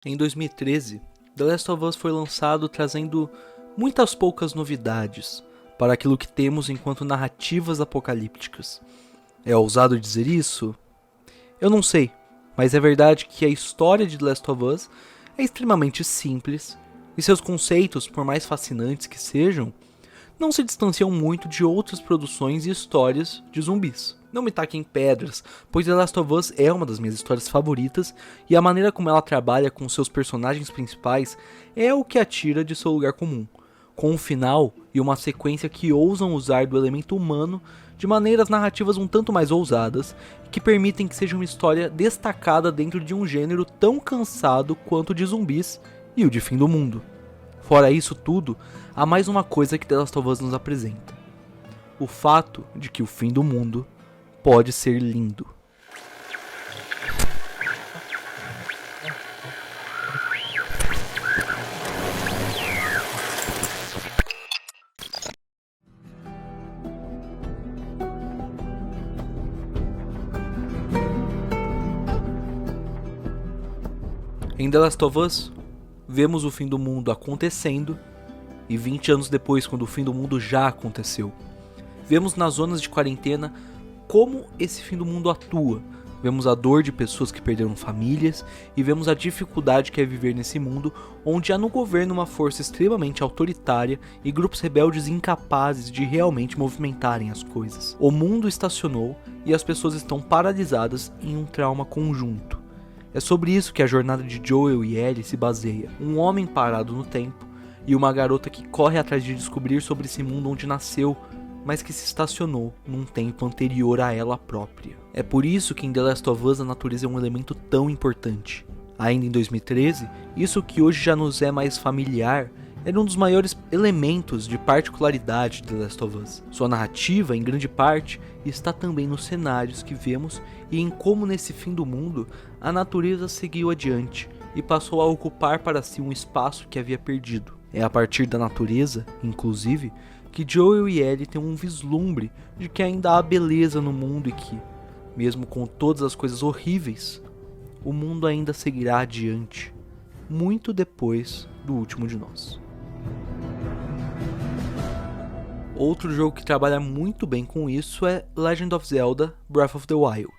Em 2013, The Last of Us foi lançado trazendo muitas poucas novidades para aquilo que temos enquanto narrativas apocalípticas. É ousado dizer isso? Eu não sei, mas é verdade que a história de The Last of Us é extremamente simples e seus conceitos, por mais fascinantes que sejam, não se distanciam muito de outras produções e histórias de zumbis. Não me taquem pedras, pois The Last of Us é uma das minhas histórias favoritas e a maneira como ela trabalha com seus personagens principais é o que a tira de seu lugar comum, com um final e uma sequência que ousam usar do elemento humano de maneiras narrativas um tanto mais ousadas e que permitem que seja uma história destacada dentro de um gênero tão cansado quanto o de zumbis e o de fim do mundo. Fora isso tudo, há mais uma coisa que The Last of Us nos apresenta: o fato de que o fim do mundo pode ser lindo. Em The Last of Us, vemos o fim do mundo acontecendo e 20 anos depois, quando o fim do mundo já aconteceu. Vemos nas zonas de quarentena como esse fim do mundo atua. Vemos a dor de pessoas que perderam famílias e vemos a dificuldade que é viver nesse mundo onde há no governo uma força extremamente autoritária e grupos rebeldes incapazes de realmente movimentarem as coisas. O mundo estacionou e as pessoas estão paralisadas em um trauma conjunto. É sobre isso que a jornada de Joel e Ellie se baseia. Um homem parado no tempo e uma garota que corre atrás de descobrir sobre esse mundo onde nasceu, mas que se estacionou num tempo anterior a ela própria. É por isso que em The Last of Us a natureza é um elemento tão importante. Ainda em 2013, isso que hoje já nos é mais familiar era um dos maiores elementos de particularidade de The Last of Us. Sua narrativa, em grande parte, está também nos cenários que vemos e em como nesse fim do mundo a natureza seguiu adiante e passou a ocupar para si um espaço que havia perdido. É a partir da natureza, inclusive, que Joel e Ellie têm um vislumbre de que ainda há beleza no mundo e que, mesmo com todas as coisas horríveis, o mundo ainda seguirá adiante, muito depois do último de nós. Outro jogo que trabalha muito bem com isso é Legend of Zelda Breath of the Wild.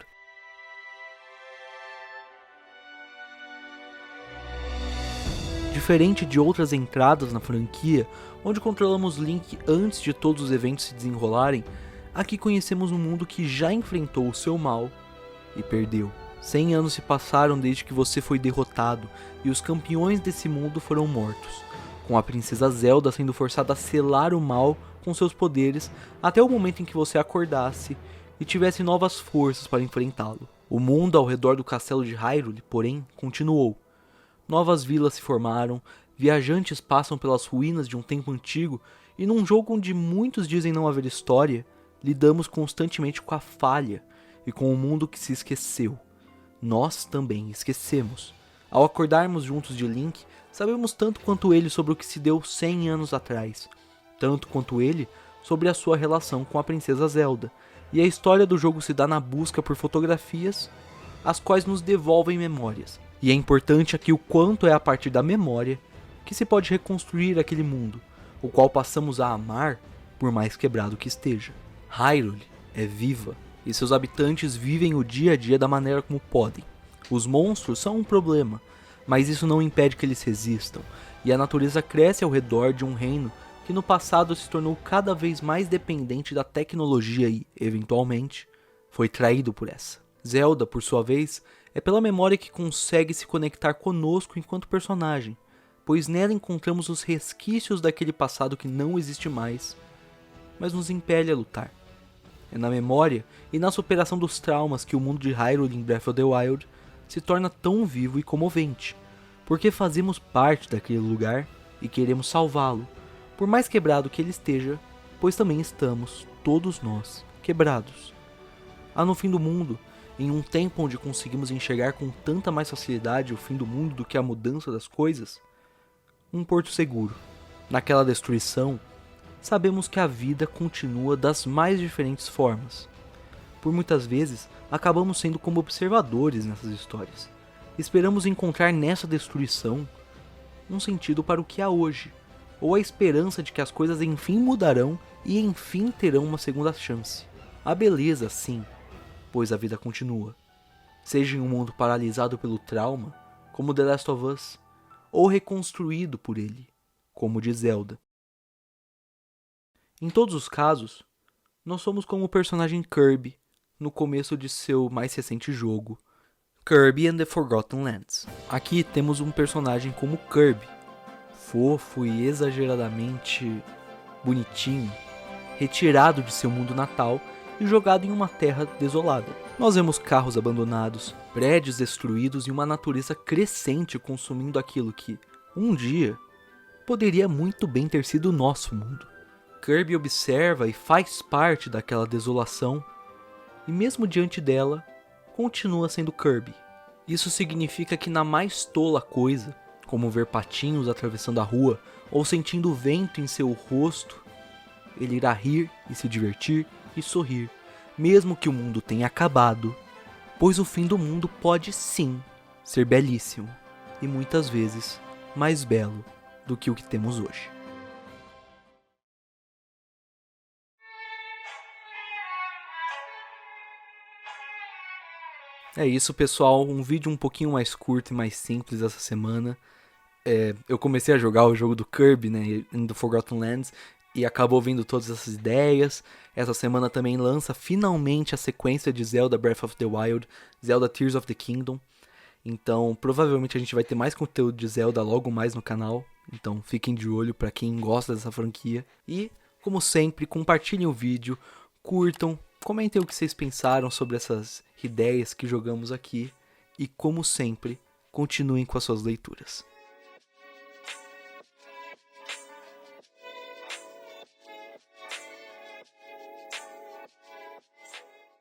Diferente de outras entradas na franquia, onde controlamos Link antes de todos os eventos se desenrolarem, aqui conhecemos um mundo que já enfrentou o seu mal e perdeu. 100 anos se passaram desde que você foi derrotado e os campeões desse mundo foram mortos, com a princesa Zelda sendo forçada a selar o mal com seus poderes até o momento em que você acordasse e tivesse novas forças para enfrentá-lo. O mundo ao redor do castelo de Hyrule, porém, continuou. Novas vilas se formaram, viajantes passam pelas ruínas de um tempo antigo e num jogo onde muitos dizem não haver história, lidamos constantemente com a falha e com o mundo que se esqueceu. Nós também esquecemos. Ao acordarmos juntos de Link, sabemos tanto quanto ele sobre o que se deu 100 anos atrás, tanto quanto ele sobre a sua relação com a princesa Zelda, e a história do jogo se dá na busca por fotografias, as quais nos devolvem memórias. E é importante aqui o quanto é a partir da memória que se pode reconstruir aquele mundo, o qual passamos a amar por mais quebrado que esteja. Hyrule é viva e seus habitantes vivem o dia a dia da maneira como podem. Os monstros são um problema, mas isso não impede que eles resistam, e a natureza cresce ao redor de um reino que no passado se tornou cada vez mais dependente da tecnologia e, eventualmente, foi traído por essa. Zelda, por sua vez, é pela memória que consegue se conectar conosco enquanto personagem, pois nela encontramos os resquícios daquele passado que não existe mais, mas nos impele a lutar. É na memória e na superação dos traumas que o mundo de Hyrule em Breath of the Wild se torna tão vivo e comovente, porque fazemos parte daquele lugar e queremos salvá-lo, por mais quebrado que ele esteja, pois também estamos, todos nós, quebrados. Há no fim do mundo, em um tempo onde conseguimos enxergar com tanta mais facilidade o fim do mundo do que a mudança das coisas, um porto seguro. Naquela destruição, sabemos que a vida continua das mais diferentes formas. Por muitas vezes, acabamos sendo como observadores nessas histórias, Esperamos encontrar nessa destruição um sentido para o que há hoje, ou a esperança de que as coisas enfim mudarão e enfim terão uma segunda chance. A beleza, sim, pois a vida continua. Seja em um mundo paralisado pelo trauma, como The Last of Us, ou reconstruído por ele, como de Zelda. Em todos os casos, nós somos como o personagem Kirby no começo de seu mais recente jogo, Kirby and the Forgotten Lands. Aqui temos um personagem como Kirby, fofo e exageradamente bonitinho, retirado de seu mundo natal e jogado em uma terra desolada. Nós vemos carros abandonados, prédios destruídos e uma natureza crescente consumindo aquilo que, um dia, poderia muito bem ter sido o nosso mundo. Kirby observa e faz parte daquela desolação, e mesmo diante dela, continua sendo Kirby. Isso significa que na mais tola coisa, como ver patinhos atravessando a rua ou sentindo o vento em seu rosto, ele irá rir e se divertir e sorrir, mesmo que o mundo tenha acabado, pois o fim do mundo pode sim ser belíssimo e muitas vezes mais belo do que o que temos hoje. É isso, pessoal, um vídeo um pouquinho mais curto e mais simples essa semana. Eu comecei a jogar o jogo do Kirby, né, in the Forgotten Lands, e acabou vindo todas essas ideias. Essa semana também lança finalmente a sequência de Zelda Breath of the Wild, Zelda Tears of the Kingdom. Então, provavelmente a gente vai ter mais conteúdo de Zelda logo mais no canal. Então, fiquem de olho para quem gosta dessa franquia. E, como sempre, compartilhem o vídeo, curtam, comentem o que vocês pensaram sobre essas ideias que jogamos aqui. E, como sempre, continuem com as suas leituras.